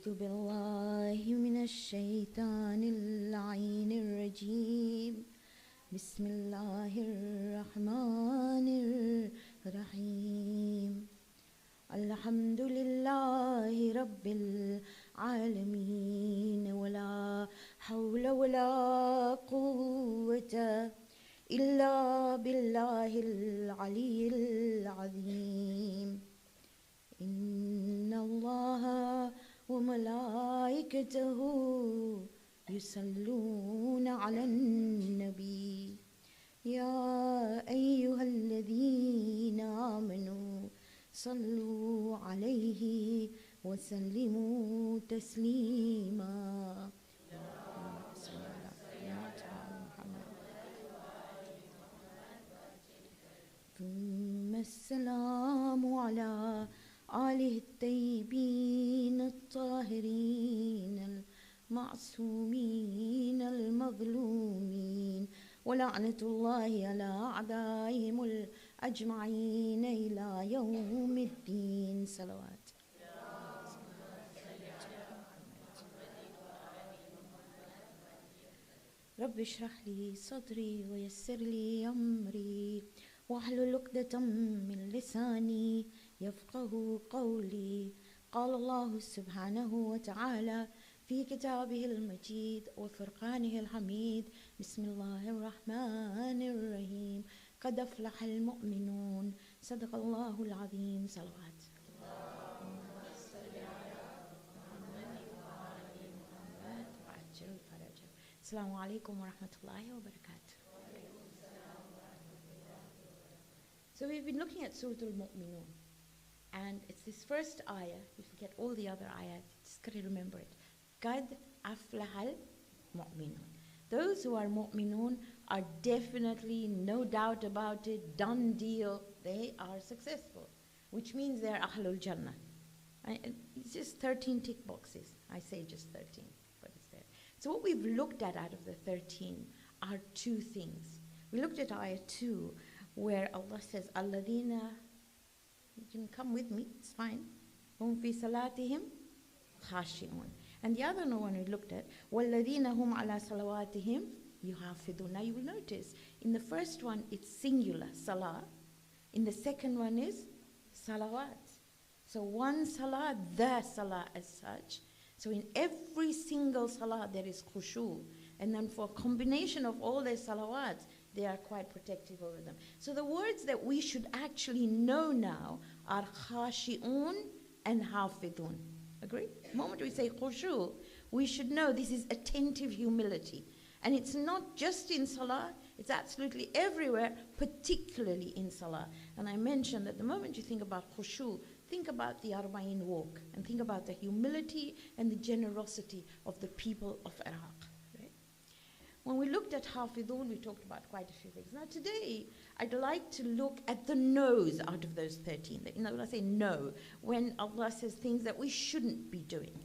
أعوذ بالله من الشيطان اللعين الرجيم بسم الله الرحمن الرحيم الحمد لله رب العالمين ولا حول ولا قوة إلا بالله العلي العظيم إن الله وملائكته يصلون على النبي يا أيها الذين آمنوا صلوا عليه وسلموا تسليما ثم السلام على آله الطيبين الطاهرين المعصومين المظلومين ولعنة الله على أعدائهم الأجمعين إلى يوم الدين صلوات رب اشرح لي صدري ويسر لي أمري واحلل عقدة من لساني يفقه قولي قال الله سبحانه وتعالى في كتابه المجيد وفرقانه الحميد بسم الله الرحمن الرحيم قد أفلح المؤمنون صدق الله العظيم صلوات السلام عليكم ورحمة الله وبركاته. So we've been looking at Surah Al-Mu'minun, and it's this first ayah. You forget all the other ayahs, just got to remember it. Qad aflahal mu'minun. Those who are mu'minun are definitely, no doubt about it, done deal. They are successful, which means they're Ahlul Jannah. It's just 13 tick boxes. I say just 13, but it's there. So what we've looked at out of the 13 are two things. We looked at ayah 2, where Allah says, Alladina, you can come with me, it's fine. Hum fi salatihim khashi'un. And the other one we looked at, Walladina hum ala salawatihim yuhafidun. Now you will notice, in the first one it's singular, salah. In the second one is salawat. So one salah, the salah as such. So in every single salah there is khushu. And then for a combination of all their salawats, they are quite protective over them. So the words that we should actually know now are khashi'un and hafidun. Agree? The moment we say khushu, we should know this is attentive humility. And it's not just in salah, it's absolutely everywhere, particularly in salah. And I mentioned that the moment you think about khushu, think about the Arba'in walk, and think about the humility and the generosity of the people of Iraq. When we looked at Hafidun, we talked about quite a few things. Now today, I'd like to look at the no's out of those 13. You know, when I say no, when Allah says things that we shouldn't be doing.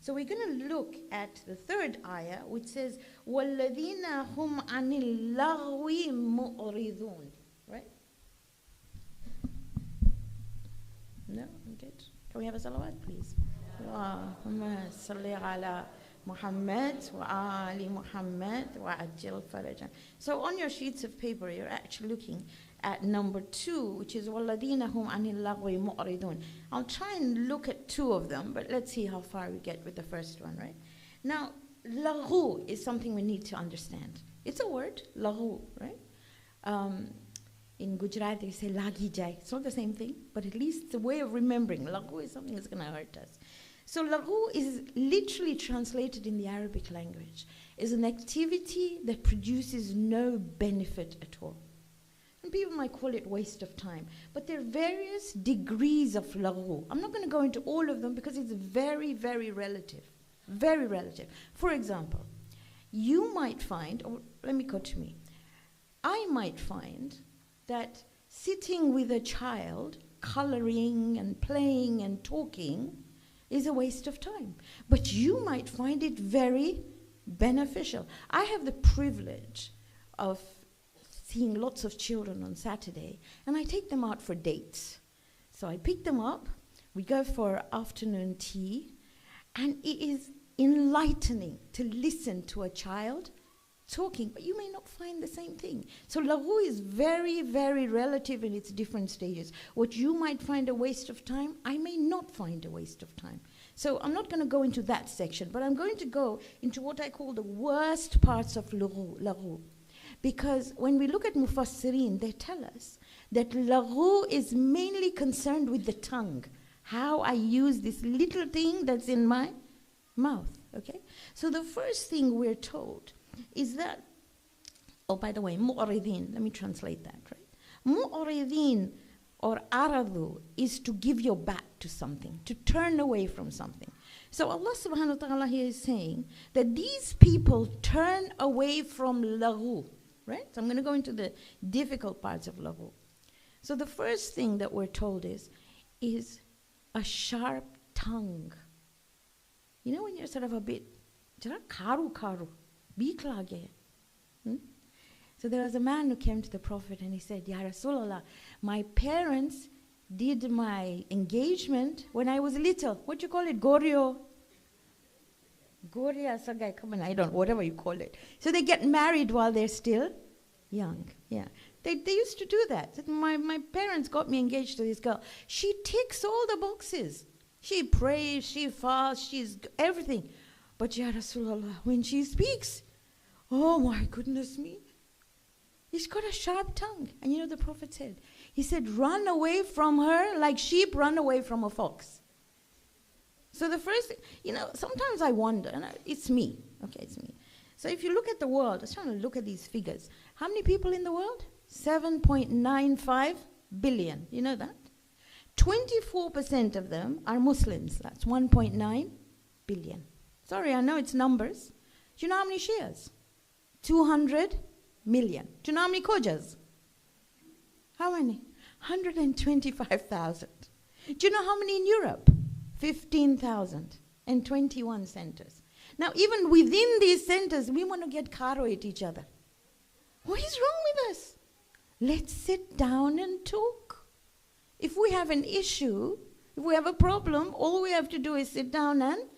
So we're going to look at the third ayah, which says, وَالَّذِينَ هُمْ عَنِ اللَّغْوِ مُعْرِضُونَ. Right? No? I'm good. Can we have a salawat, please? Allahumma salli ala Muhammad wa ali Muhammad wa ajil farajan. So on your sheets of paper, you're actually looking at number 2, which is وَالَّذِينَ هُمْ عَنِ اللَّغْوِ مُعْرِضُونَ. I'll try and look at 2 of them, but let's see how far we get with the first one, right? Now, laghu is something we need to understand. It's a word, laghu, right? In Gujarati, we say lagi jai. It's not the same thing, but at least it's a way of remembering. Laghu is something that's going to hurt us. So laghu is literally translated in the Arabic language, is an activity that produces no benefit at all. And people might call it waste of time, but there are various degrees of laghu. I'm not going to go into all of them because it's very, very relative. Very relative. For example, you might find, or let me go to me, I might find that sitting with a child, coloring and playing and talking, is a waste of time. But you might find it very beneficial. I have the privilege of seeing lots of children on Saturday, and I take them out for dates. So I pick them up, we go for afternoon tea, And it is enlightening to listen to a child talking, but you may not find the same thing. So laghu is very, very relative in its different stages. What you might find a waste of time, I may not find a waste of time. So I'm not going to go into that section, but I'm going to go into what I call the worst parts of laghu. Because when we look at Mufassirin, they tell us that laghu is mainly concerned with the tongue, how I use this little thing that's in my mouth, okay? So the first thing we're told is that, oh, by the way, mu'aridin, let me translate that, right? Mu'aridin or aradu is to give your back to something, to turn away from something. So Allah subhanahu wa ta'ala here is saying that these people turn away from laghu, right? So I'm going to go into the difficult parts of laghu. So the first thing that we're told is a sharp tongue. You know when you're sort of a bit, karu, beek lage. So there was a man who came to the Prophet and he said, Ya Rasulullah, my parents did my engagement when I was little. What do you call it? Goria, sagai, come on, I don't know, whatever you call it. So they get married while they're still young. Yeah. They used to do that. Said, my parents got me engaged to this girl. She ticks all the boxes. She prays, she fasts, she's everything. But Ya Rasulullah, when she speaks, oh my goodness me, she's got a sharp tongue. And you know the Prophet said, he said, run away from her like sheep run away from a fox. So the first, sometimes I wonder, and it's me, okay, it's me. So if you look at the world, I was trying to look at these figures. How many people in the world? 7.95 billion. You know that? 24% of them are Muslims. That's 1.9 billion. Sorry, I know it's numbers. Do you know how many Shias? 200 million. Do you know how many Khojas? How many? 125,000. Do you know how many in Europe? 15,000 and 21 centers. Now, even within these centers, we want to get karo at each other. What is wrong with us? Let's sit down and talk. If we have an issue, if we have a problem, all we have to do is sit down and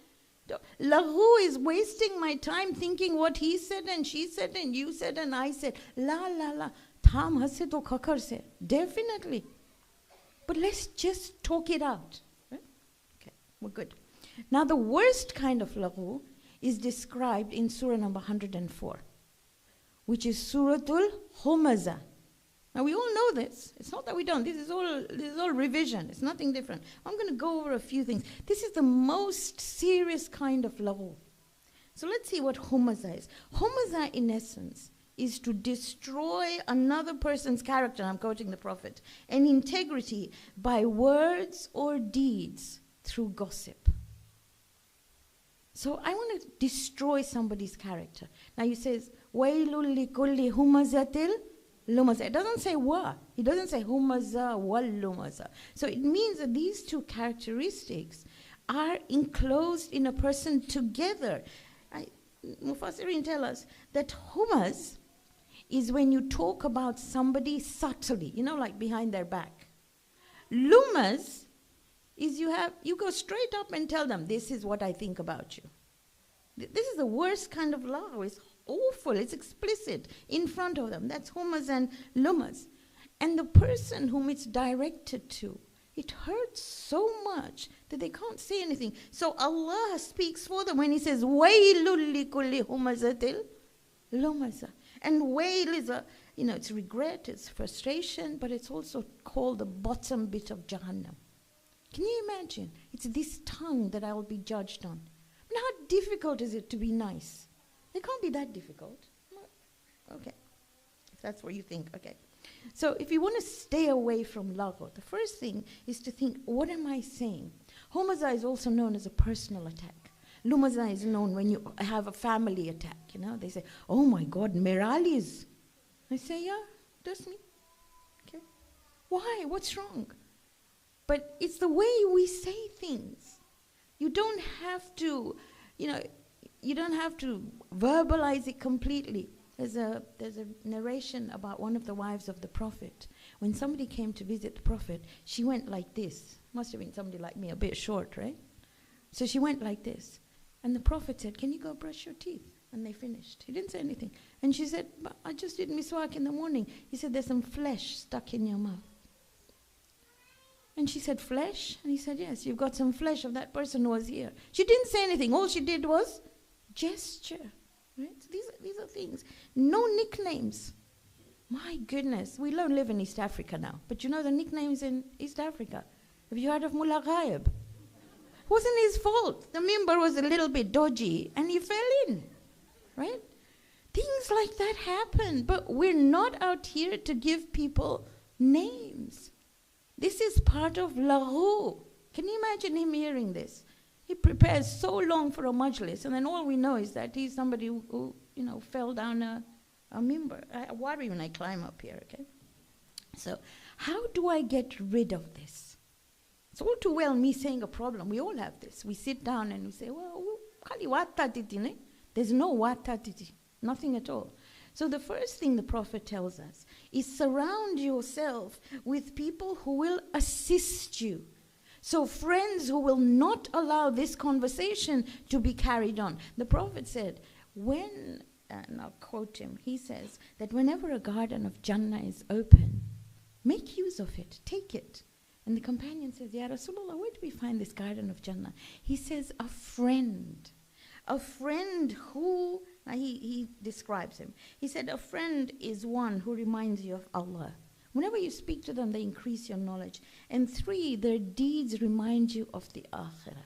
talk. Laghu is wasting my time thinking what he said and she said and you said and I said. La. Tham hasse to khakar se. Definitely. But let's just talk it out. Right? Okay, we're good. Now the worst kind of laghu is described in Surah number 104, which is Suratul Humaza. Now we all know this. It's not that we don't. This is all revision. It's nothing different. I'm going to go over a few things. This is the most serious kind of laghu. So let's see what Humaza is. Humaza, in essence, is to destroy another person's character, I'm quoting the Prophet, and integrity by words or deeds through gossip. So I want to destroy somebody's character. Now he says, Wailul likulli humazatil lumaza. It doesn't say wa. It doesn't say humaza wal lumaza. So it means that these two characteristics are enclosed in a person together. Mufassirin tell us that humaz is when you talk about somebody subtly, like behind their back. Lumaz is you go straight up and tell them, this is what I think about you. This is the worst kind of law. It's awful. It's explicit in front of them. That's humaz and lumaz. And the person whom it's directed to, it hurts so much that they can't say anything. So Allah speaks for them when he says, Wailul likulli humazatil lumaza. And wail is it's regret, it's frustration, but it's also called the bottom bit of Jahannam. Can you imagine? It's this tongue that I will be judged on. And how difficult is it to be nice? It can't be that difficult. Okay. If that's what you think, okay. So if you want to stay away from laghu, the first thing is to think, what am I saying? Humaza is also known as a personal attack. Lumaza is known when you have a family attack, They say, oh my God, Meralis. I say, yeah, that's me. Okay. Why? What's wrong? But it's the way we say things. You don't have to, you don't have to verbalize it completely. There's a narration about one of the wives of the Prophet. When somebody came to visit the Prophet, she went like this. Must have been somebody like me, a bit short, right? So she went like this. And the Prophet said, can you go brush your teeth? And they finished. He didn't say anything. And she said, but I just did miswak in the morning. He said, there's some flesh stuck in your mouth. And she said, flesh? And he said, yes, you've got some flesh of that person who was here. She didn't say anything. All she did was gesture. Right? So these are things. No nicknames. My goodness. We don't live in East Africa now. But you know the nicknames in East Africa. Have you heard of Mullah Ghaib? It wasn't his fault. The mimbar was a little bit dodgy and he fell in. Right? Things like that happen. But we're not out here to give people names. This is part of lahu. Can you imagine him hearing this? He prepares so long for a majlis, and then all we know is that he's somebody who fell down a mimbar. I worry when I climb up here, okay? So how do I get rid of this? It's all too well me saying a problem. We all have this. We sit down and we say, well, there's no watatiti, nothing at all. So the first thing the Prophet tells us is surround yourself with people who will assist you. So friends who will not allow this conversation to be carried on. The Prophet said, and I'll quote him, he says that whenever a garden of Jannah is open, make use of it, take it. And the companion says, Ya Rasulullah, where do we find this garden of Jannah? He says, a friend who, now he describes him. He said, a friend is one who reminds you of Allah. Whenever you speak to them, they increase your knowledge. And 3, their deeds remind you of the akhirah.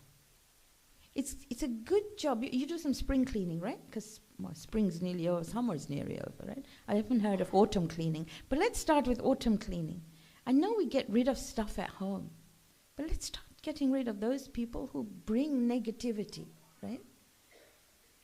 It's a good job. You do some spring cleaning, right? Because spring's nearly over, summer's nearly over, right? I haven't heard of autumn cleaning. But let's start with autumn cleaning. I know we get rid of stuff at home. But let's start getting rid of those people who bring negativity, right?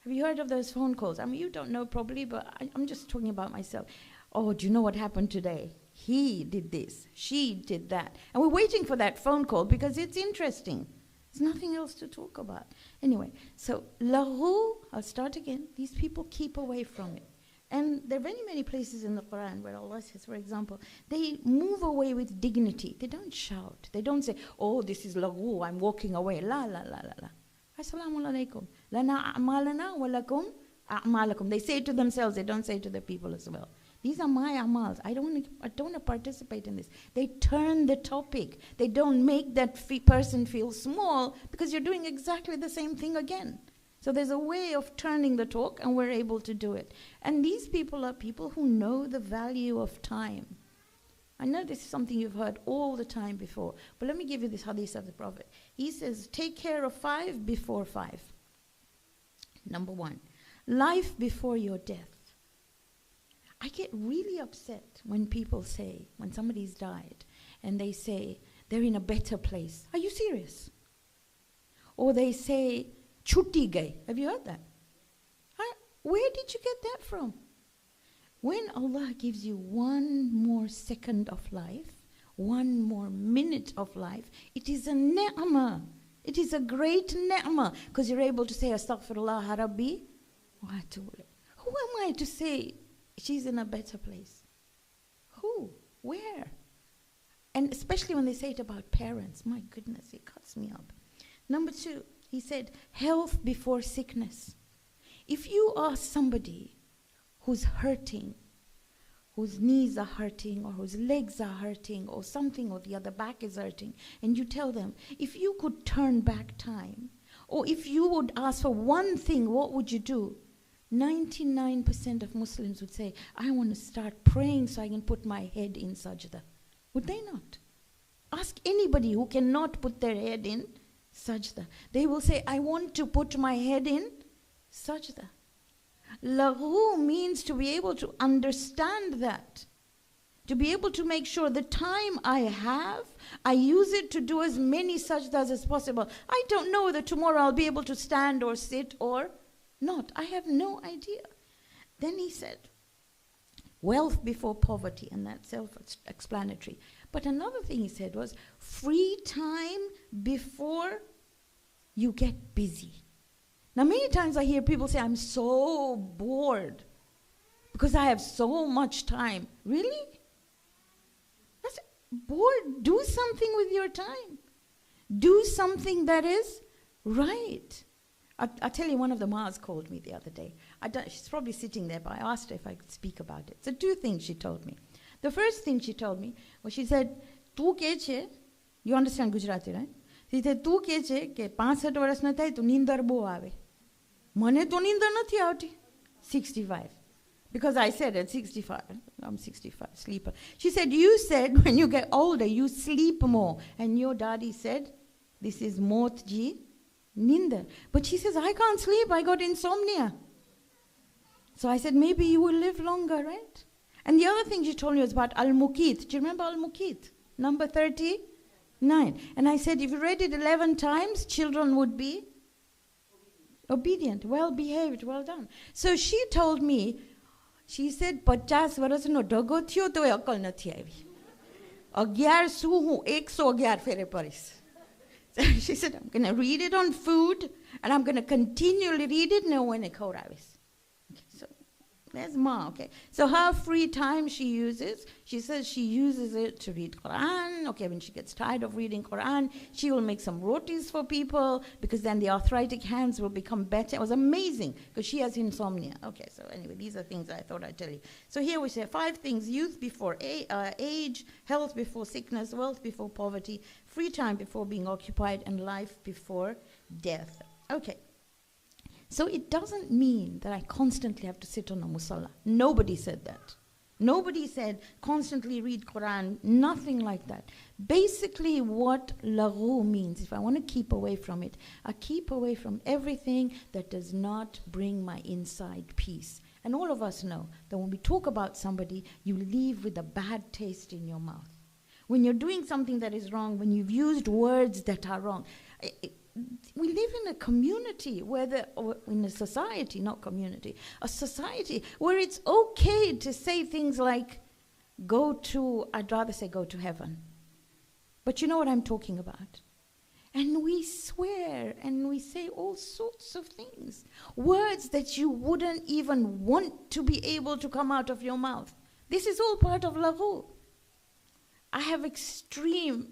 Have you heard of those phone calls? I mean, you don't know probably, but I'm just talking about myself. Oh, do you know what happened today? He did this, she did that. And we're waiting for that phone call because it's interesting. There's nothing else to talk about. Anyway, so lahu, I'll start again. These people keep away from it. And there are many, many places in the Quran where Allah says, for example, they move away with dignity. They don't shout. They don't say, oh, this is lahu, I'm walking away. La, la, la, la, la. Assalamu alaikum. Lana a'malana wa lakum a'malakum. They say it to themselves. They don't say it to the people as well. These are my amals. I don't want to participate in this. They turn the topic. They don't make that person feel small because you're doing exactly the same thing again. So there's a way of turning the talk, and we're able to do it. And these people are people who know the value of time. I know this is something you've heard all the time before, but let me give you this hadith of the Prophet. He says, take care of 5 before 5. Number 1, life before your death. I get really upset when people say, when somebody's died, and they say, they're in a better place. Are you serious? Or they say, chutti gaye. Have you heard that? Where did you get that from? When Allah gives you 1 more second of life, 1 more minute of life, it is a ni'mah. It is a great ni'mah, because you're able to say, Astaghfirullah Rabbi wa atubu ilayh. Who am I to say she's in a better place? Who? Where? And especially when they say it about parents. My goodness, it cuts me up. Number 2, he said, health before sickness. If you are somebody who's hurting, whose knees are hurting, or whose legs are hurting, or something or the other, back is hurting, and you tell them, if you could turn back time, or if you would ask for one thing, what would you do? 99% of Muslims would say, I want to start praying so I can put my head in sajda. Would they not? Ask anybody who cannot put their head in sajda. They will say, I want to put my head in sajda. Lahu means to be able to understand that. To be able to make sure the time I have, I use it to do as many sajdas as possible. I don't know whether tomorrow I'll be able to stand or sit or not. I have no idea. Then he said, wealth before poverty, and that's self-explanatory. But another thing he said was, free time before you get busy. Now, many times I hear people say, I'm so bored because I have so much time. Really? That's bored. Do something with your time. Do something that is Right. I tell you, one of the Ma's called me the other day. She's probably sitting there, but I asked her if I could speak about it. So 2 things she told me. The first thing she told me was, she said, "Tu ke che?" You understand Gujarati, right? She said, "Tu ke che ke 65 વર્ષ ના થાય તો નીંદર બહુ આવે. મને તો નીંદર નથી આવતી." 65. Because I said at 65, I'm 65, sleeper. She said, "You said when you get older, you sleep more." And your daddy said, "This is mot ji ninder." But she says, "I can't sleep, I got insomnia." So I said, maybe you will live longer, right? And the other thing she told me was about Al-Muqit. Do you remember Al-Muqit? Number 39. And I said, if you read it 11 times, children would be obedient, well behaved, well done. So she told me, she said, 50 વર્ષનો ઢગો થયો તો અકલ નથી આવી. 11 શું હું 111 ફેરે પડીશ. So she said, I'm going to read it on food, and I'm going to continually read it now when it ખવડાવીશ. Okay, so there's Ma, okay. So her free time she uses, she says she uses it to read Quran. Okay, when she gets tired of reading Quran, she will make some rotis for people, because then the arthritic hands will become better. It was amazing, because she has insomnia. Okay, so anyway, these are things I thought I'd tell you. So here we say 5 things: youth before age, health before sickness, wealth before poverty, free time before being occupied, and life before death. Okay. So it doesn't mean that I constantly have to sit on a musalla. Nobody said that. Nobody said constantly read Quran, nothing like that. Basically what laghu means, if I want to keep away from it, I keep away from everything that does not bring my inside peace. And all of us know that when we talk about somebody, you leave with a bad taste in your mouth. When you're doing something that is wrong, when you've used words that are wrong, we live in a community or in a society, not community, a society where it's okay to say things like, I'd rather say go to heaven. But you know what I'm talking about. And we swear and we say all sorts of things. Words that you wouldn't even want to be able to come out of your mouth. This is all part of laghu. I have extreme,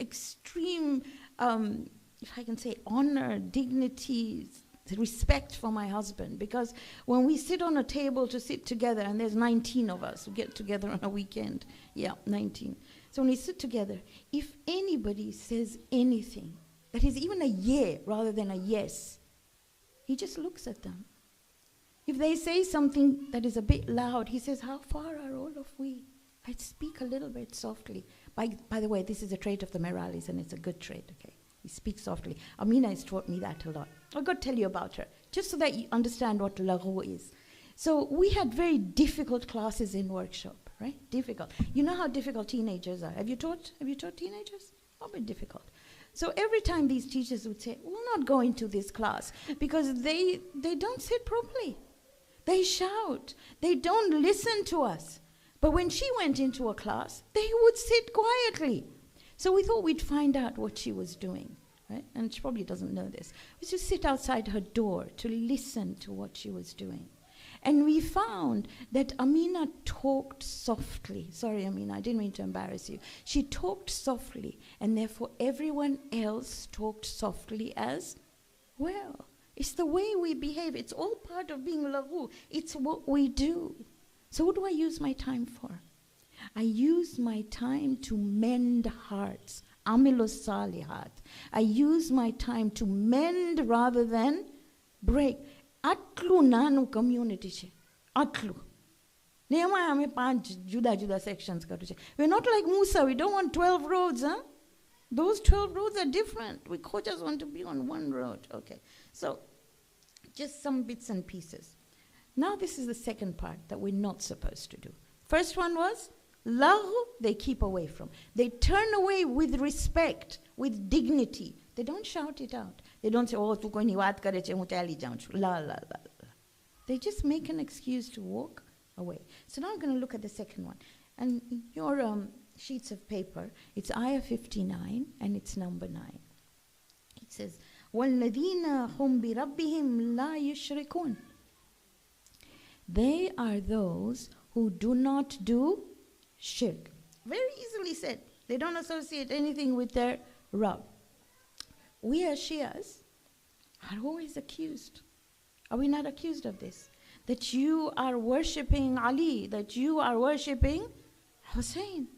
if I can say, honor, dignity, respect for my husband. Because when we sit on a table to sit together, and there's 19 of us who get together on a weekend. Yeah, 19. So when we sit together, if anybody says anything that is even a yeah rather than a yes, he just looks at them. If they say something that is a bit loud, he says, how far are all of we? I speak a little bit softly. By the way, this is a trait of the Meralis, and it's a good trait, okay? We speak softly. Amina has taught me that a lot. I've got to tell you about her, just so that you understand what laghu is. So we had very difficult classes in workshop, right? Difficult. You know how difficult teenagers are. Have you taught teenagers? A bit difficult. So every time these teachers would say, we'll not go into this class, because they don't sit properly. They shout. They don't listen to us. But when she went into a class, they would sit quietly. So we thought we'd find out what she was doing, right? And she probably doesn't know this. We just sit outside her door to listen to what she was doing. And we found that Amina talked softly. Sorry, Amina, I didn't mean to embarrass you. She talked softly, and therefore everyone else talked softly as well. It's the way we behave. It's all part of being laghu. It's what we do. So what do I use my time for? I use my time to mend hearts. Amilus salihat. I use my time to mend rather than break. Atlu nanu community che. Atlu. Nema ame 5 juda sections karu che. We're not like Musa. We don't want 12 roads, huh? Those 12 roads are different. We just want to be on one road. Okay. So just some bits and pieces. Now this is the second part that we're not supposed to do. First one was laghu, they keep away from. They turn away with respect, with dignity. They don't shout it out. They don't say, oh, tu koi ni wat kare che, hu chali jaun chu. La, la, la, la. They just make an excuse to walk away. So now I'm going to look at the second one. And your sheets of paper, it's ayah 59 and it's number 9. It says, وَالَّذِينَ هُمْ بِرَبِّهِمْ لَا يُشْرِكُونَ. They are those who do not do shirk. Very easily said. They don't associate anything with their Rabb. We as Shias, are always accused. Are we not accused of this? That you are worshipping Ali, that you are worshipping Hussein.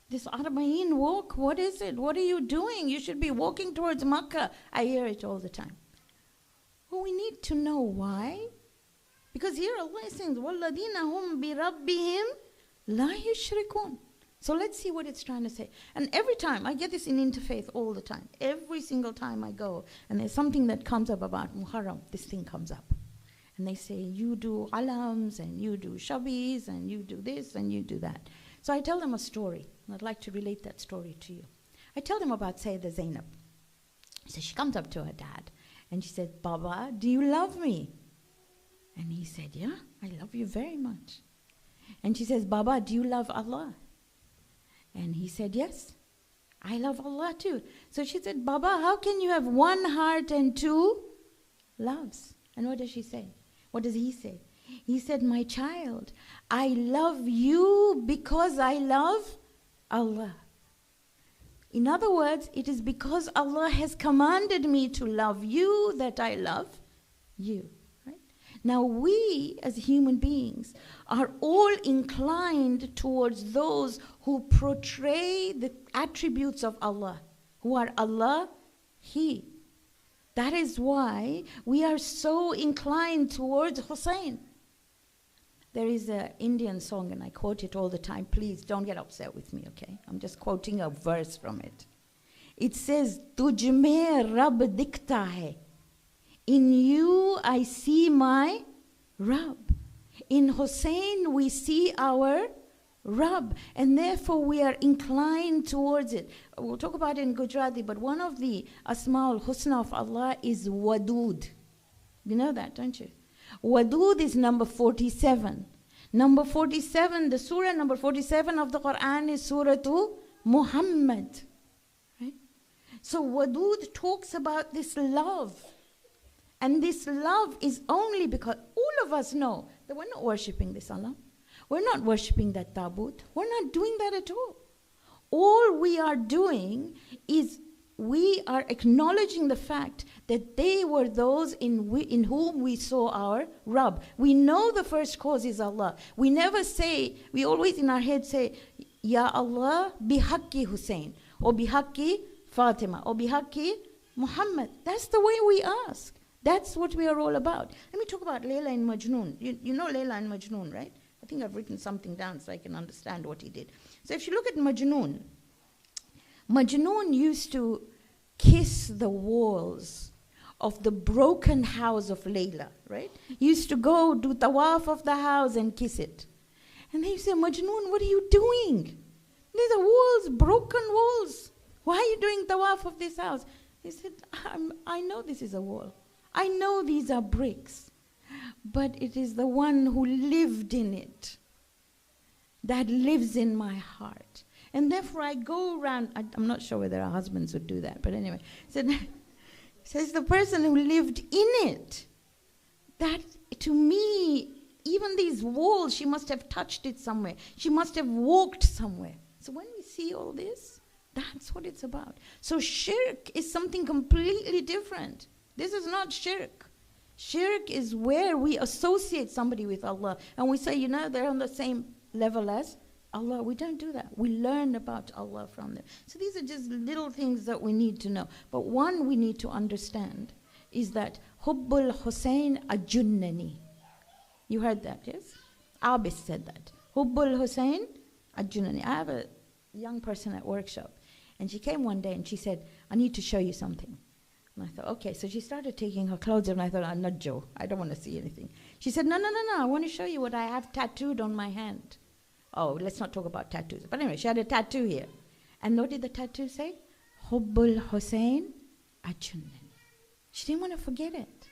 This Arba'in walk, what is it? What are you doing? You should be walking towards Makkah. I hear it all the time. Well, we need to know why. Because here Allah is saying, وَالَّذِينَ هُمْ بِرَبِّهِمْ لَا يُشْرِكُونَ. So let's see what it's trying to say. And every time, I get this in Interfaith all the time. Every single time I go, and there's something that comes up about Muharram, this thing comes up. And they say, you do alams, and you do shabis, and you do this, and you do that. So I tell them a story, and I'd like to relate that story to you. I tell them about Sayyidah Zainab. So she comes up to her dad, and she said, Baba, do you love me? And he said, yeah, I love you very much. And she says, Baba, do you love Allah? And he said, yes, I love Allah too. So she said, Baba, how can you have one heart and two loves? And what does she say? What does he say? He said, my child, I love you because I love Allah. In other words, it is because Allah has commanded me to love you that I love you. Right? Now we as human beings are all inclined towards those who portray the attributes of Allah, who are Allah, He. That is why we are so inclined towards Hussein. There is an Indian song, and I quote it all the time. Please don't get upset with me, okay? I'm just quoting a verse from it. It says, Tujh mein Rab dikhta hai. In you I see my Rab. In Hussein we see our Rab, and therefore we are inclined towards it. We'll talk about it in Gujarati, but one of the Asma'ul Husna of Allah is Wadud. You know that, don't you? Wadud is number 47. Number 47, the surah number 47 of the Quran is Surah Muhammad. Right? So Wadud talks about this love. And this love is only because all of us know that we're not worshipping this Allah. We're not worshipping that Tabut. We're not doing that at all. All we are doing is we are acknowledging the fact that they were those in whom we saw our Rabb. We know the first cause is Allah. We never say, we always in our head say, Ya Allah bihaqqi Hussein, or bihaqqi Fatima, or bihaqqi Muhammad. That's the way we ask. That's what we are all about. Let me talk about Layla and Majnun. You know Layla and Majnun, right? I think I've written something down so I can understand what he did. So if you look at Majnun, Majnun used to kiss the walls of the broken house of Layla, right? He used to go do tawaf of the house and kiss it. And they say, Majnun, what are you doing? These are walls, broken walls. Why are you doing tawaf of this house? He said, I know this is a wall. I know these are bricks. But it is the one who lived in it that lives in my heart. And therefore I go around, I'm not sure whether our husbands would do that, but anyway. Says the person who lived in it, that to me, even these walls, she must have touched it somewhere. She must have walked somewhere. So when we see all this, that's what it's about. So shirk is something completely different. This is not shirk. Shirk is where we associate somebody with Allah. And we say, they're on the same level as Allah. We don't do that. We learn about Allah from them. So these are just little things that we need to know. But one we need to understand is that Hubbul Hussein ajunnani. You heard that, yes? Abis said that. Hubbul Hussein ajunnani. I have a young person at workshop, and she came one day and she said, I need to show you something. And I thought, okay. So she started taking her clothes off, and I thought, I'm not Joe. I don't want to see anything. She said, no. I want to show you what I have tattooed on my hand. Oh, let's not talk about tattoos. But anyway, she had a tattoo here. And what did the tattoo say? Hubbul Hussein ajunnani. She didn't want to forget it.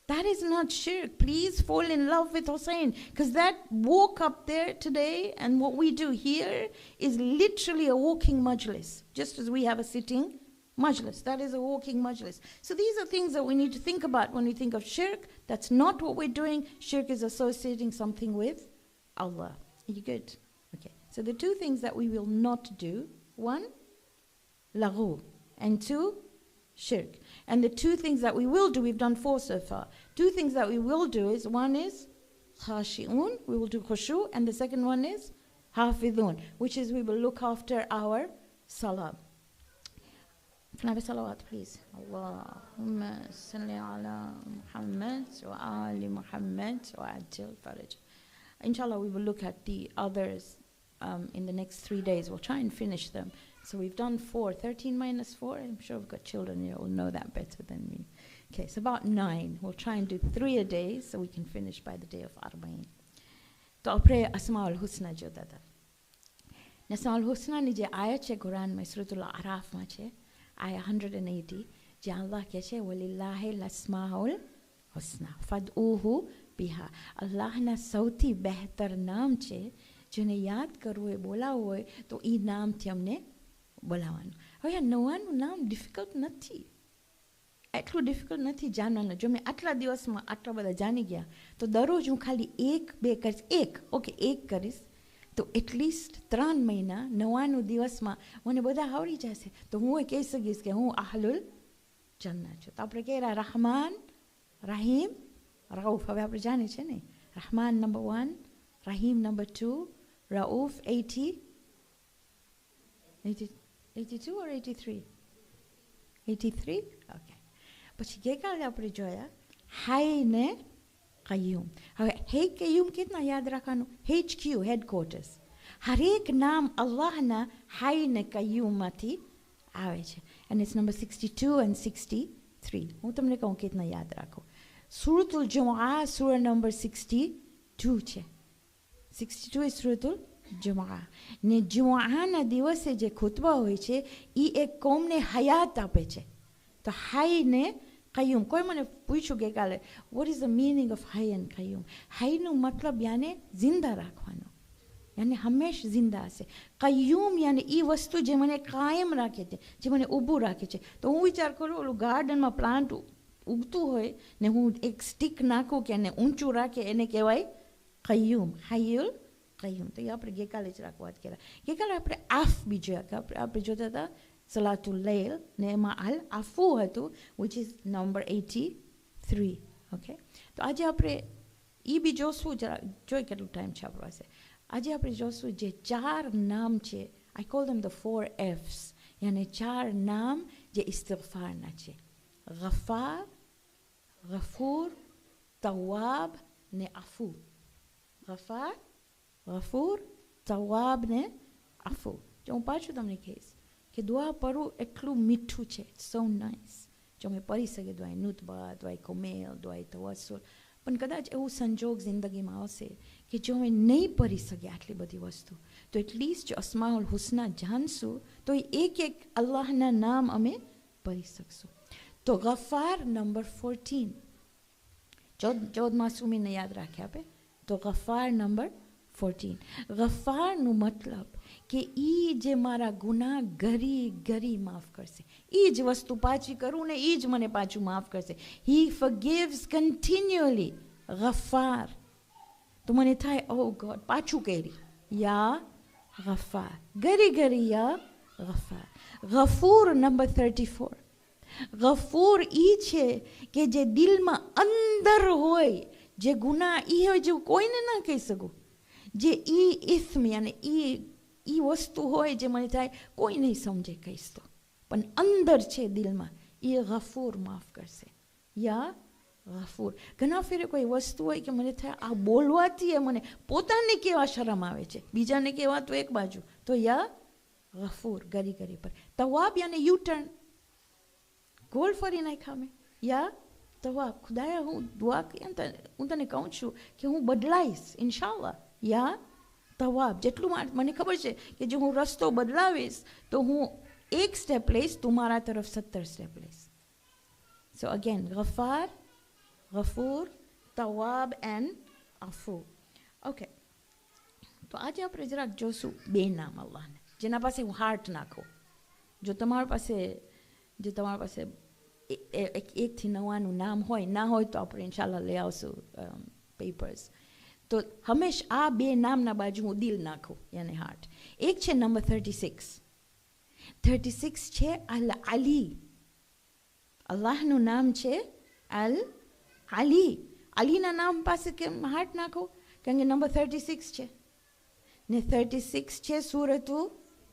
That is not shirk. Please fall in love with Hussein. Because that walk up there today and what we do here is literally a walking majlis. Just as we have a sitting majlis. That is a walking majlis. So these are things that we need to think about when we think of shirk. That's not what we're doing. Shirk is associating something with Allah. Are you good? Okay. So the two things that we will not do. One, laghu. And two, shirk. And the two things that we will do, we've done 4 so far. 2 things that we will do is, one is khashi'un, we will do khushu, and the second one is hafidhun, which is we will look after our salah. Can I have a salawat, please? Allahumma salli ala Muhammad wa ali Muhammad wa ajil faraj. Inshallah, we will look at the others in the next 3 days. We'll try and finish them. So we've done 4. 13 minus 4. I'm sure we've got children here who will know that better than me. Okay, so about 9. We'll try and do 3 a day so we can finish by the day of Arba'in. So I'll pray Asma'ul Husna jo dada. Asma'ul Husna ni je ayat che Quran mein Suratul Araf ma che, ayat 180, je Allah ke che walillahi lasma'ul husna fad'uhu biha. Allah na સૌથી બહેતર નામ છે, જેને યાદ કરવું હોય, બોલાવવું હોય તો એ નામથી અમને બોલાવવાનું. હવે આ નવાનું નામ ડિફિકલ્ટ નથી, એટલું ડિફિકલ્ટ નથી જાણવાનું. જો મેં આટલા દિવસમાં આટલા બધા જાણી ગયા તો દરરોજ હું ખાલી 1-2 કરીશ, એક કરીશ તો એટલીસ્ટ 3 મહિના 99 દિવસમાં મને બધા આવડી જશે. તો હું એ કહી શકીશ કે હું આહલુલ જન્નત છું. તો આપણે કહેરા રહમાન રહીમ રઉફ. હવે આપણે જાણીએ છીએ ને, Rahman number 1, Rahim number 2, Rauf 82 or 83? 83? Okay. પછી ગઈકાલે આપણે જોયા હાય ને કયુમ. હવે હે કયુમ કેટલા યાદ રાખવાનું? HQ, headquarters. હરેક નામ અલ્લાહના હાય ને કયુમમાંથી આવે છે. And it's number 62 and 63. હું તમને કહું કેટલા યાદ રાખો. સૂરતુલ જુમઆ સૂરા નંબર 62 છે. 62 એ સૂરતુલ જુમઆ. ને જુમઆના દિવસે જે ખુતબા હોય છે એ એક કોમને હયાત આપે છે. તો હાય ને કયુમ. કોઈ મને પૂછ્યું કે કાલે what is the meaning of હાય એન્ડ કયુમ? હાયનું મતલબ યાને જિંદા રાખવાનો, યાને હંમેશ જિંદા હશે. કયુમ યાને એ વસ્તુ જે મને કાયમ રાખે છે, જે મને ઊભું રાખે છે. તો હું વિચાર કરું ઓલું ગાર્ડનમાં પ્લાન્ટ ઉગતું હોય ને હું એક સ્ટીક નાખું કે એને ઊંચું રાખે, એને કહેવાય કયુમ, હાયુલ કયુમ. તો એ આપણે ગઈકાલે જ વાત કર્યા. ગઈકાલે આપણે આફ બી જોયા કે આપણે જોતા હતા સલાતુલ લૈલ ને એમાં અલ આફુ હતું, વિચ ઇઝ નંબર 83. ઓકે, તો આજે આપણે એ બી જોશું. જરા જોઈ કેટલું ટાઈમ છે આપણી પાસે. આજે આપણે જોશું જે 4 નામ છે. I call them the 4 Fs, યાને 4 નામ જે ઇસ્તિગફારના છે. ગફાર, ગફૂર, તવાબ ને અફુ. ગફાર, ગફૂર, તવાબ ને અફુ. જો હું પાછું તમને કહીશ કે દુઆ પઢવું એટલું મીઠું છે. સો નાઇસ. જો મેં પઢી શકે દુઆએ નુતબા, દુઆએ કોમેલ, દુઆએ તવસ્સુલ. પણ કદાચ એવું સંજોગ જિંદગીમાં આવશે કે જો અમે નહીં પઢી શકે આટલી બધી વસ્તુ, તો એટલીસ્ટ જો અસ્માઉલ હુસ્ના જાણશું તો એક અલ્લાહના નામ અમે પઢી શકશું. તો ગફાર નંબર 14. 14 માસૂમીને યાદ રાખે આપે. તો ગફાર નંબર 14. ગફારનું મતલબ કે એ જે મારા ગુનાહ ઘરી માફ કરશે. એ જ વસ્તુ પાછી કરું ને એ જ મને પાછું માફ કરશે. હી ફોરગિવ્સ કન્ટિન્યુઅલી. ગફાર. તો મને થાય ઓ ગોડ પાછું કરી, યા ગફાર. ઘરી યા ગફાર. ગફૂર નંબર 34. ગફૂર એ છે કે જે દિલમાં અંદર હોય, જે ગુનાહ એ હોય જે કોઈને ના કહી શકું, જે ઇસ્મ યાને એ વસ્તુ હોય જે મને થાય કોઈ નહીં સમજે કહીશ તો, પણ અંદર છે દિલમાં, એ ગફૂર માફ કરશે. યા ગફૂર. ઘણા ફેરે કોઈ વસ્તુ હોય કે મને થાય આ બોલવાથી એ મને પોતાને કેવા શરમ આવે છે, બીજાને કહેવા તો એક બાજુ, તો યા ગફૂર ઘરી પર. તવાબ યાને યુટર્ન, ગોલ ફરી નાખ્યા મેં, યા તવાબ. ખુદાયા હું દુઆ હું તને કહું છું કે હું બદલાઈશ ઇન્શાઅલ્લાહ. યા તવાબ. જેટલું મને ખબર છે કે જો હું રસ્તો બદલાવીશ તો હું 1 સ્ટેપ લઈશ, તું મારા તરફ 17 સ્ટેપ લઈશ. સો અગેન ગફાર, ગફૂર, તવાબ એન્ડ અફુ. ઓકે, તો આજે આપણે જરાક જોશું 2 નામ અલ્લાહને જેના પાસે હું હાર્ટ નાખું. જો તમારા પાસે 1 થી 99 નામ હોય, ના હોય તો આપણે ઇન્શાલ્લાહ લઈ આવશું પેપર્સ. તો હંમેશા આ 2 નામના બાજુ હું દિલ નાખું, યાને હાર્ટ. એક છે નંબર 36. 36 છે અલ અલી. અલ્લાહનું નામ છે અલ અલી. અલીના નામ પાસે કેમ હાર્ટ નાખો? કારણ કે નંબર 36 છે ને 36 છે સૂરતુ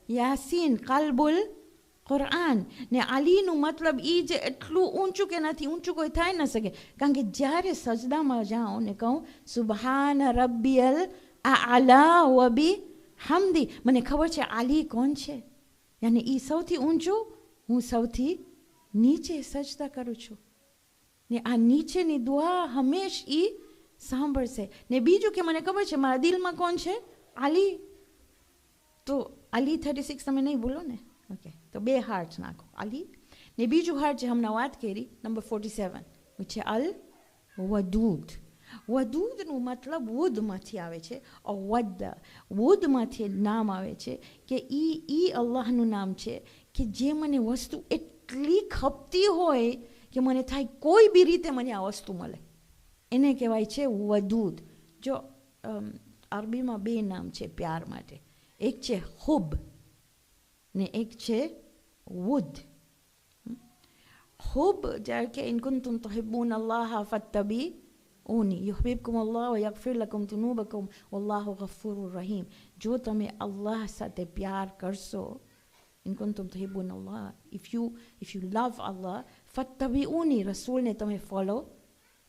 યાસીન, કલ્બુલ કુરાન. ને અલીનું મતલબ એ જે એટલું ઊંચું કે નથી ઊંચું કોઈ થાય ન શકે. કારણ કે જ્યારે સજદામાં જાઓ ને કહું સુબહાન રબ્બિયલ આલા વબી હમદી, મને ખબર છે આલી કોણ છે, યાની એ સૌથી ઊંચું, હું સૌથી નીચે સજદા કરું છું. ને આ નીચેની દુઆ હંમેશ એ સાંભળશે. ને બીજું કે મને ખબર છે મારા દિલમાં કોણ છે? અલી. તો અલી 36 તમે નહીં ભૂલો ને. ઓકે, તો 2 હાર્ટ નાખો અલી. ને બીજું હાર્ટ જે હમણાં વાત કરી નંબર 47 છે અલ વદૂદ. વદૂદનું મતલબ વુદમાંથી આવે છે. વદ વુદમાંથી નામ આવે છે કે ઈ અલ્લાહનું નામ છે કે જે મને વસ્તુ એટલી ખપતી હોય કે મને થાય કોઈ બી રીતે મને આ વસ્તુ મળે, એને કહેવાય છે વદૂદ. જો અરબીમાં 2 નામ છે પ્યાર માટે, એક છે હુબ ને એક છે વુદ. હુબ જ્યારે કે ઇન કુન્તુમ તુહિબ્બૂન અલ્લાહ ફત્તબિઉની યુહબિબકુમ અલ્લાહ વ યગફિર લકુમ ઝુનૂબકુમ વલ્લાહુ ગફૂરુર રહીમ. જો તમે અલ્લાહ સાથે પ્યાર કરશો, ઇન કુન્તુમ તુહિબ્બૂન અલ્લાહ, ઇફ યુ લવ અલ્લાહ, ફત્તબિઉની રસૂલને તમે ફોલો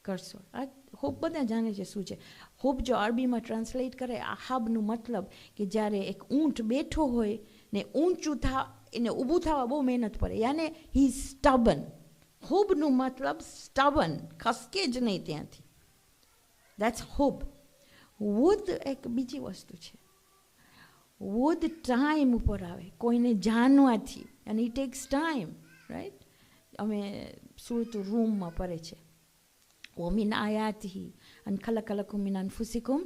કરશો. આ હુબ બધા જાણે છે શું છે. હુબ જો અરબીમાં ટ્રાન્સલેટ કરે આહાબનું મતલબ કે જ્યારે એક ઊંટ બેઠો હોય ને ઊંચું એને ઊભું થવા બહુ મહેનત પડે, યાને હી સ્ટબન. હુબનું મતલબ સ્ટબન, ખસકે જ નહીં ત્યાંથી. દેટ્સ હુબ. વુદ એક બીજી વસ્તુ છે. વુદ ટાઈમ ઉપર આવે, કોઈને જાણવાથી, અને ઇટ ટેક્સ ટાઈમ, રાઈટ. અમે સૂરતુ રૂમમાં પડે છે ومن آياته أن خلق لكم من أنفسكم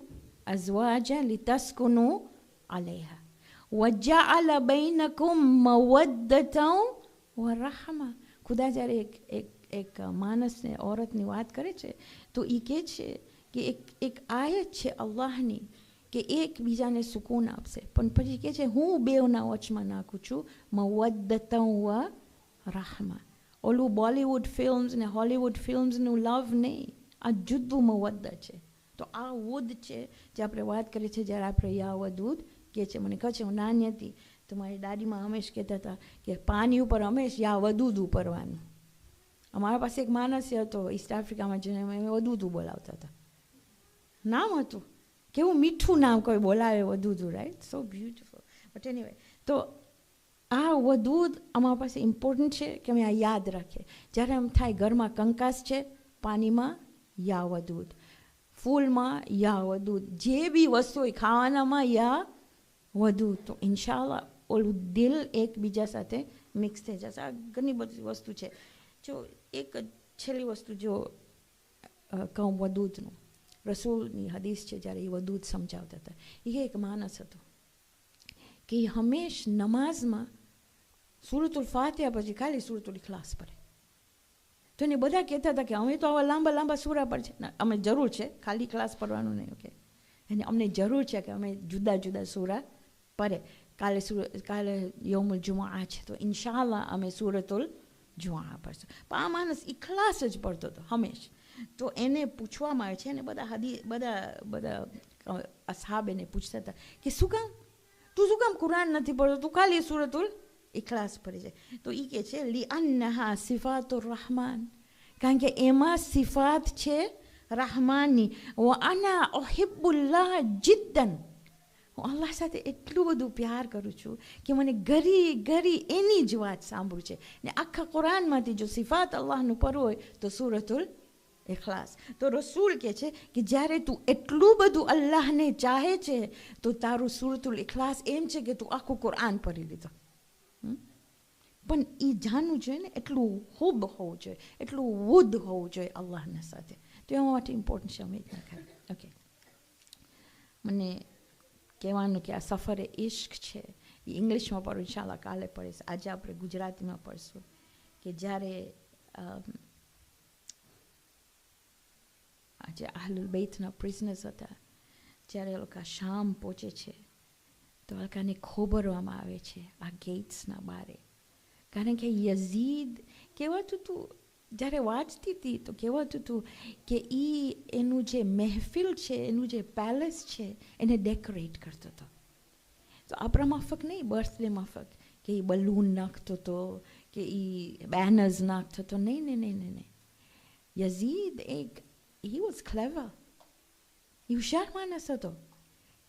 أزواجا لتسكنوا عليها وجعل بينكم مودة ورحمة. ખુદા જ્યારે એક માણસને ઓરતની વાત કરે છે તો એ કહે છે કે એક આયત છે અલ્લાહની કે એકબીજાને સુકૂન આપશે, પણ પછી કહે છે હું બેવના વચમાં નાખું છું મવદ્દતન વ rahma. ઓલું બોલિવૂડ ફિલ્મ્સ ને હોલિવૂડ ફિલ્મ્સનું લવ નહીં, આ જુદું મવદ્દા છે. તો આ વુદ છે જે આપણે વાત કરીએ છીએ જ્યારે આપણે યા વદૂદ કહે છે. મને કહે છે હું નાની હતી તો મારી દાદીમાં હંમેશ કહેતા હતા કે પાણી ઉપર હંમેશ યા વદૂદ ઉપરવાનું. અમારા પાસે એક માણસ હતો ઈસ્ટ આફ્રિકામાં જેને અમે વદૂદ બોલાવતા હતા. નામ હતું, કેવું મીઠું નામ કોઈ બોલાવે વદૂદ, right, so beautiful. But anyway, તો આ વદૂદ અમારા પાસે ઇમ્પોર્ટન્ટ છે કે અમે આ યાદ રાખીએ. જ્યારે એમ થાય ઘરમાં કંકાસ છે, પાણીમાં યા વદૂદ, ફૂલમાં યા વદૂદ, જે બી વસ્તુ હોય ખાવાનામાં યા વદૂદ, તો ઇન્શાઅલ્લાહ ઓલું દિલ એકબીજા સાથે મિક્સ થઈ જશે. આ ઘણી બધી વસ્તુ છે. જો એક છેલ્લી વસ્તુ જો કહું વદૂદનું, રસૂલની હદીસ છે જ્યારે એ વદૂદ સમજાવતા હતા. એ એક માણસ હતો કે હંમેશ નમાઝમાં સૂરતુલ ફાતિહા પછી ખાલી સૂરતુલ ઇખલાસ પડે. તો એને બધા કહેતા હતા કે અમે તો આવા લાંબા લાંબા સૂરા પર છે, અમે જરૂર છે ખાલી ક્લાસ પડવાનું નહીં, ઓકે, એને અમને જરૂર છે કે અમે જુદા જુદા સૂરા પડે. કાલે યૌમુલ જુમઆ છે તો ઇન્શાઅલ્લાહ અમે સૂરતુલ જુમઆ પડશું. પણ આ માણસ ઇખલાસ જ પડતો હતો હંમેશ. તો એને પૂછવામાં આવે છે અને બધા અસહાબ એને પૂછતા હતા કે શું કામ કુરાન નથી પડતો, તું ખાલી સૂરતુલ ઇખલાસ પડી જાય. તો એ કહે છે લી અન્નહા સિફાતુર રહમાન, કારણ કે એમાં સિફાત છે રહમાનની. વ અના ઉહિબ્બુલ્લાહ જિદ્દન, હું અલ્લાહ સાથે એટલું બધું પ્યાર કરું છું કે મને ઘરી એની જ વાત સાંભળું છે. ને આખા કુરાનમાંથી જો સિફાત અલ્લાહનું પર હોય તો સૂરતુલ ઇખલાસ. તો રસૂલ કહે છે કે જ્યારે તું એટલું બધું અલ્લાહને ચાહે છે તો તારું સૂરતુલ ઇખલાસ એમ છે કે તું આખું કુરાન પઢી લીધો. પણ એ જાણવું જોઈએ ને, એટલું હુબ હોવું જોઈએ, એટલું વુદ હોવું જોઈએ અલ્લાહના સાથે. તો એમાં માટે ઇમ્પોર્ટન્ટ છે. અમે ઓકે, મને કહેવાનું કે આ સફરે ઇશ્ક છે એ ઇંગ્લિશમાં પણ ઇન્શાઅલ્લાહ કાલે પડીશ. આજે આપણે ગુજરાતીમાં પડશું કે જ્યારે આજે આહલુલ બૈતના પ્રિઝનર્સ હતા, જ્યારે એ લોકો શામ પહોંચે છે તો એ લોકોને ખોબરવામાં આવે છે આ ગેટ્સના બારે. કારણ કે યઝીદ કહેવાતું હતું જ્યારે વાંચતી હતી તો કહેવાતું હતું કે એનું જે મહેફિલ છે, એનું જે પેલેસ છે, એને ડેકોરેટ કરતો હતો. તો આપણા માફક નહીં, બર્થડે માફક કે એ બલૂન નાખતો હતો કે એ બેનર્સ નાખતો હતો. નહીં. યઝીદ હી વોઝ ક્લેવર, એ હોશિયાર માણસ હતો.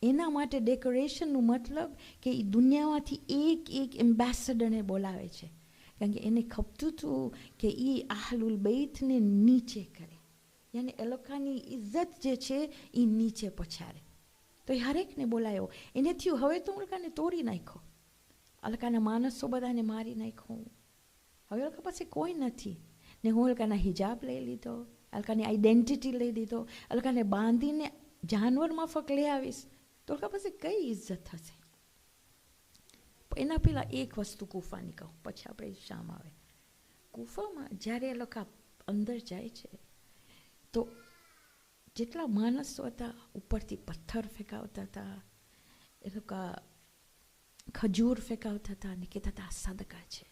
એના માટે ડેકોરેશનનું મતલબ કે એ દુનિયામાંથી એક એમ્બેસેડરને બોલાવે છે, કારણ કે એને ખપતું હતું કે એ આહલુલ બૈતને નીચે કરે, યાની એ લોકોની ઇજ્જત જે છે એ નીચે પછારે. તો એ હરેકને બોલાયો. એને થયું હવે તો હું લોકોને તોડી નાખો, આ લોકોના માણસો બધાને મારી નાખું, હવે લોકો પાસે કોઈ નથી ને હું લોકોના હિજાબ લઈ લીધો, આ લોકોની આઈડેન્ટિટી લઈ લીધો, આ લોકોને બાંધીને જાનવર માફક લઈ આવીશ તો લોકો પાસે કઈ ઇજ્જત થશે. એના પહેલાં એક વસ્તુ કુફાની કહું, પછી આપણે શામ આવે. કુફામાં જ્યારે એ લોકો અંદર જાય છે તો જેટલા માણસો હતા ઉપરથી પથ્થર ફેંકાવતા હતા, એ લોકો ખજૂર ફેંકાવતા હતા અને કહેતા હતા આ સદકા છે.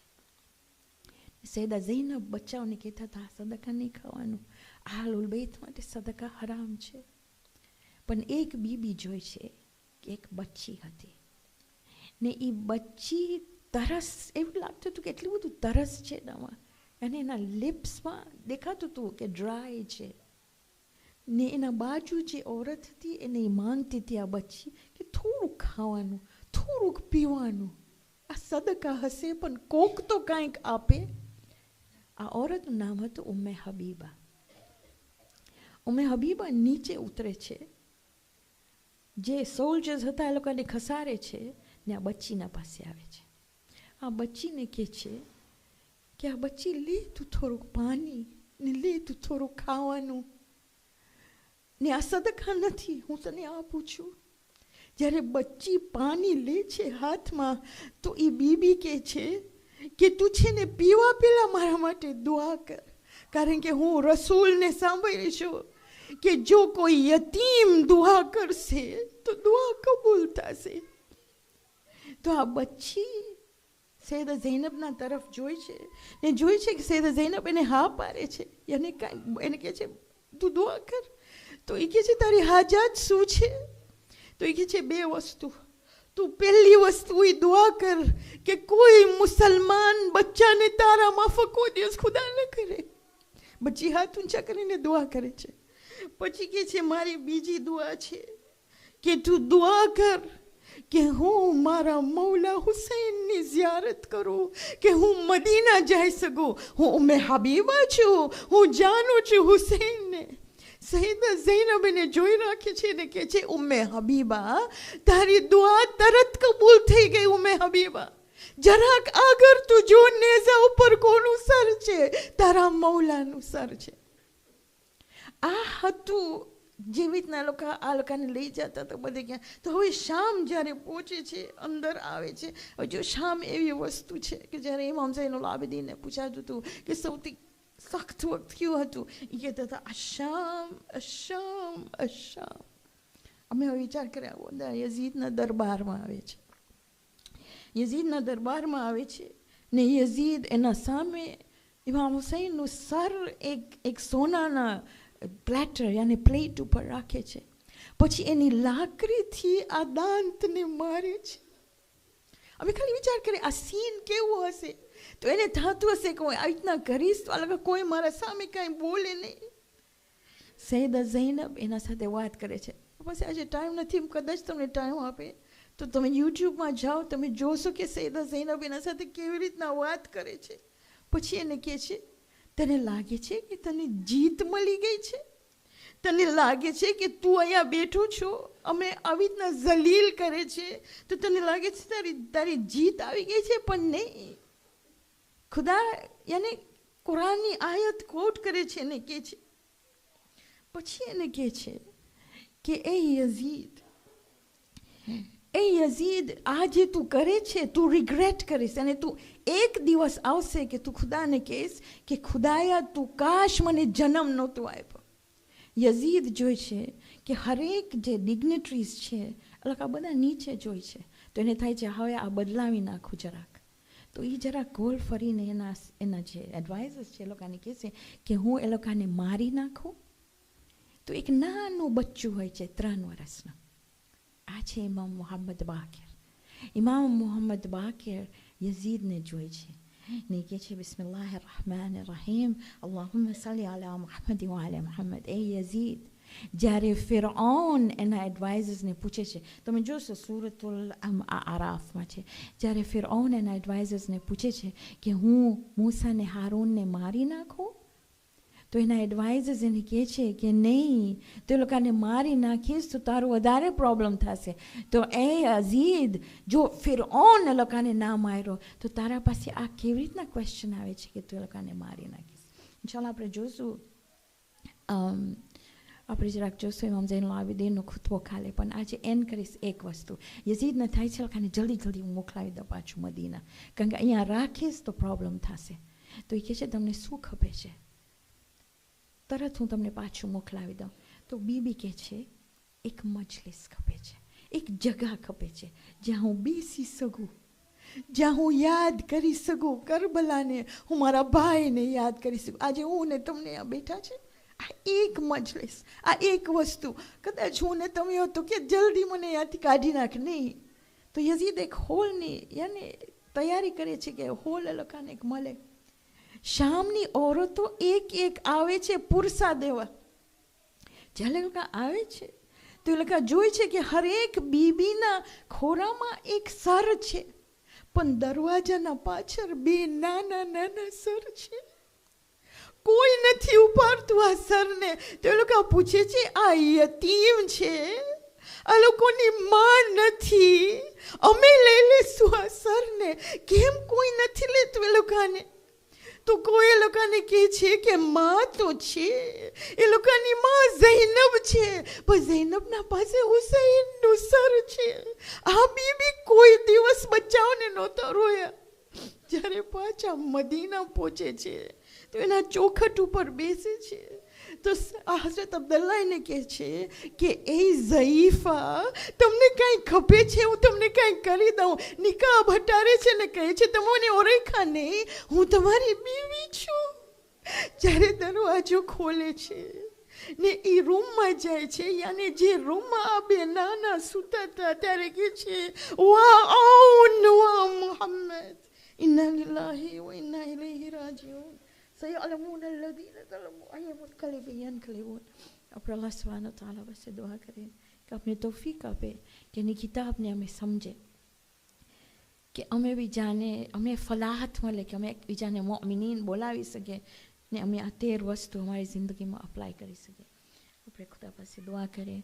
સૈયદા ઝૈનબ બચ્ચાઓને કહેતા હતા આ સદકા નહીં ખાવાનું, આહલુલ બૈત માટે સદકા હરામ છે. પણ એક બીબી જોઈ છે કે એક બચ્ચી હતી ને એ બચ્ચી તરસ, એવું લાગતું હતું કે એટલું બધું તરસ છે એનામાં, અને એના લિપ્સમાં દેખાતું હતું કે ડ્રાય છે. ને એના બાજુ જે ઓરત હતી એને એ માંગતી હતી આ બચ્ચી કે થોડુંક ખાવાનું, થોડુંક પીવાનું, આ સદકા હશે પણ કોક તો કાંઈક આપે. આ ઓરતનું નામ હતું ઉમ્મે હબીબા. ઉમ્મે હબીબા નીચે ઉતરે છે, જે સોલ્જર્સ હતા એ લોકોને ખસારે છે ને આ બચ્ચીના પાસે આવે છે. આ બચ્ચીને કહે છે કે આ બચ્ચી લે તું થોડુંક પાણી ને લે તું થોડુંક ખાવાનું, ને આ સદકા નથી, હું તને આપું છું. જ્યારે બચ્ચી પાણી લે છે હાથમાં તો એ બીબી કહે છે કે તું છે ને પીવા પહેલા મારા માટે દુઆ કર, કારણ કે હું રસૂલને સાંભળી છું કે જો કોઈ યતીમ દુઆ કરશે તો દુઆ કબૂલ થશે. તો આ બચ્ચી સૈયદા ઝૈનબના તરફ જોઈ છે ને જોઈ છે કે સૈયદા ઝૈનબ એને હા પાડે છે, એને કહે છે તું દુઆ કર. તો એ કહે છે તારી હાજાત શું છે? તો એ કહે છે બે વસ્તુ. તું પહેલી વસ્તુ એ દુઆ કર કે કોઈ મુસલમાન બચ્ચાને તારા માફક કોઈ દિવસ ખુદા ન કરે. બચ્ચી હાથ ઊંચા કરીને દુઆ કરે છે. પછી કહે છે મારી બીજી દુઆ છે કે તું દુઆ કર કે હું મારા મૌલા હુસૈનની ઝિયારત કરું, કે હું મદીના જઈ શકું. હું ઉમ્મે હબીબા છું, હું જાણું છું હુસૈનને. સૈયદા ઝૈનબ એને જોઈ રાખે છે ને કહે છે ઉમ્મે હબીબા તારી દુઆ તરત કબૂલ થઈ ગઈ. ઉમ્મે હબીબા જરાક આગળ તું જો, નેઝા ઉપર કોનું સર છે? તારા મૌલાનું સર છે. આ હતું જેવી રીતના આ લોકોને લઈ જતા તો બધે ક્યાં. તો હવે શામ જ્યારે પહોંચે છે, અંદર આવે છે. હવે જો શામ એવી વસ્તુ છે કે જ્યારે ઇમામ ઝૈનુલ આબિદીનને પૂછાતું હતું કે સૌથી સખ્ત વખત કયું હતું, એ કહેતા હતા અશામ અશામ અશામ. અમે હવે વિચાર કર્યા બધા યઝીદના દરબારમાં આવે છે. યઝીદના દરબારમાં આવે છે ને યઝીદ એના સામે ઇમામ હુસૈનનું સર એક સોનાના પ્લેટર યાની પ્લેટ ઉપર રાખે છે. પછી એની લાકડીથી આ દાંતને મારે છે. અમે ખાલી વિચાર કરીએ આ સીન કેવું હશે. તો એને થતું હશે કે હું આવી રીતના કરીશ તો આ કોઈ મારા સામે કાંઈ બોલે નહીં. સૈયદા ઝૈનબ એના સાથે વાત કરે છે. પછી આજે ટાઈમ નથી, કદાચ તમને ટાઈમ આપે તો તમે યુટ્યુબમાં જાઓ, તમે જોશો કે સૈયદા ઝૈનબ એના સાથે કેવી રીતના વાત કરે છે. પછી એને કહે છે તને લાગે છે કે તને જીત મળી ગઈ છે? તને લાગે છે કે તું અહીંયા બેઠો છો, અમે આવી રીતના જલીલ કરે છે તો તને લાગે છે તારી જીત આવી ગઈ છે? પણ નહીં. ખુદા યાને કુરાનની આયત કોટ કરે છે ને કહે છે, પછી એને કહે છે કે એ યઝીદ આ જે તું કરે છે તું રિગ્રેટ કરીશ, અને તું એક દિવસ આવશે કે તું ખુદાને કહીશ કે ખુદાયા તું કાશ મને જન્મ નહોતો આપ્યો. યઝીદ જોઈ છે કે હરેક જે ડિગ્નેટરીઝ છે આ બધા નીચે જોઈ છે તો એને થાય છે હવે આ બદલાવી નાખું જરાક. તો એ જરા ગોલ ફરીને એના જે એડવાઇઝર્સ છે એ લોકોને કહે છે કે હું એ લોકોને મારી નાખું. તો એક નાનું બચ્ચું હોય છે 3 વર્ષનું. આ છે ઇમામ મુહમ્મદ બાકિર. ઇમામ મુહમ્મદ બાકિર યઝીદને જોઈ છે ને કહે છે બિસ્મિલ્લાહિર રહમાનિર રહીમ અલ્લાહુમ્મા સલ્લી અલા મુહમ્મદ વ અલા મુહમ્મદ. એ યઝીદ, જ્યારે ફિરഔન એના એડવાઇઝર્સને પૂછે છે, તમે જોશો સૂરતુલ આરાફમાં છે, જ્યારે ફિરૌન એના એડવાઇઝર્સને પૂછે છે કે હું મૂસાને હારૂનને મારી નાખું, તો એના એડવાઇઝર્સ એને કહે છે કે નહીં, તો એ લોકોને મારી નાખીશ તો તારું વધારે પ્રોબ્લેમ થશે. તો એ અઝીદ, જો ફિરૌન એ લોકોને ના માર્યો તો તારા પાસે આ કેવી રીતના ક્વેશ્ચન આવે છે કે તું એ લોકોને મારી નાખીશ. ઇન્શાલ્લાહ આપણે જોશું, આપણે જરાક જોશું ઇમામ ઝૈનુલ આબિદીનનો ખુતબો ખાલે. પણ આજે એન્ડ કરીશ એક વસ્તુ, યઝીદને થાય છે લોકોને જલ્દી હું મોકલાવી દઉં પાછું મદીના, કારણ કે અહીંયા રાખીશ તો પ્રોબ્લેમ થશે. તો એ કહે છે તમને શું ખપે છે, તરત હું તમને પાછું મોકલાવી દઉં. તો બીબી કહે છે એક મજલિસ ખપે છે, એક જગા ખપે છે જ્યાં હું બેસી શકું, જ્યાં હું યાદ કરી શકું કરબલાને, હું મારા ભાઈને યાદ કરી શકું. આજે હું ને તમને આ બેઠા છે, આ એક મજલિસ, આ એક વસ્તુ. કદાચ હું ને તમે હો તો કે જલ્દી મને યાદથી કાઢી નાખ, નહીં. તો યઝીદ એક હોલની યાને તૈયારી કરે છે કે હોલ એ લોકોને એક મળે. શામની औरतो એક આવે છે પુરસા દેવા. જ્યારે લોકો આવે છે તો એ લોકો જોઈ છે કે હરેક બીબીના ખોરામાં એક સર છે, પણ દરવાજાના પાછળ 2 નાના સર છે. કોઈ નથી ઉપાડતું આ સરને. તો એ લોકો પૂછે છે આ યતીમ છે, આ લોકોની માં નથી, અમે લઈ લેશું આ સરને, કેમ કોઈ નથી લેતું એ લોકોને? તો કોઈ એ લોકોને કહે છે કે માં તો છે, એ લોકોની માં ઝૈનબ છે, પણ ઝૈનબના પાસે હુસૈનનું સર છે. આ બીબી કોઈ દિવસ બચ્ચાઓને નહોતા રોયા. જ્યારે પાછા મદીના પહોંચે છે તો એના ચોખટ ઉપર બેસે છે તો હઝરત અબ્દુલ્લાહને કહે છે કે એ ઝઈફા, તમને કાંઈ ખપે છે, હું તમને કાંઈ કરી દઉં. નિકાબ હટારે છે ને કહે છે તમને ઓળખા નહીં, હું તમારી બીવી છું. જ્યારે દરવાજો ખોલે છે ને એ રૂમમાં જાય છે, યાને જે રૂમમાં આ 2 નાના સૂતા હતા, ત્યારે કહે છે વાહ મુહમ્મદ ઇન્ના લિલ્લાહી વ ઇન્ના ઇલૈહિ રાજીઉન સયઅલમૂન અલ્લઝીના ઝલમૂ અય્યુલ કલ્બિ યન્કલિબૂન. આપણે અલ્લાહ સુબ્હાનહુ વ તઆલા પાસે દુઆ કરીએ કે આપણે તૌફીક આપે કે એની કિતાબને અમે સમજે, કે અમે બીજાને, અમે ફલાહત મળે, કે અમે એકબીજાને મોમિનીન બોલાવી શકીએ ને અમે આ 13 વસ્તુ અમારી જિંદગીમાં અપ્લાય કરી શકીએ. આપણે ખુદા પાસે દુઆ કરીએ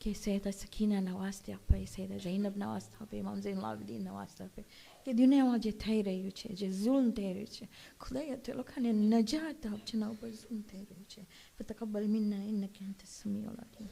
કે સૈયદા સકીનાના વાસ્તે આપે, સૈયદા ઝૈનબના વાસ્તે આપે, ઇમામ ઝૈનુલ આબિદીનના વાસ્તે આપે, કે દુનિયામાં જે થઈ રહ્યું છે, જે ઝુલ્મ થઈ રહ્યું છે, ખુદાએ તે લોકોને નજાત આપ જેના ઉપર ઝુલ્મ થઈ રહ્યું છે. ફતકબ્બલ મિન્ના ઇન્નકા અંતસ સમીઉલ અલીમ.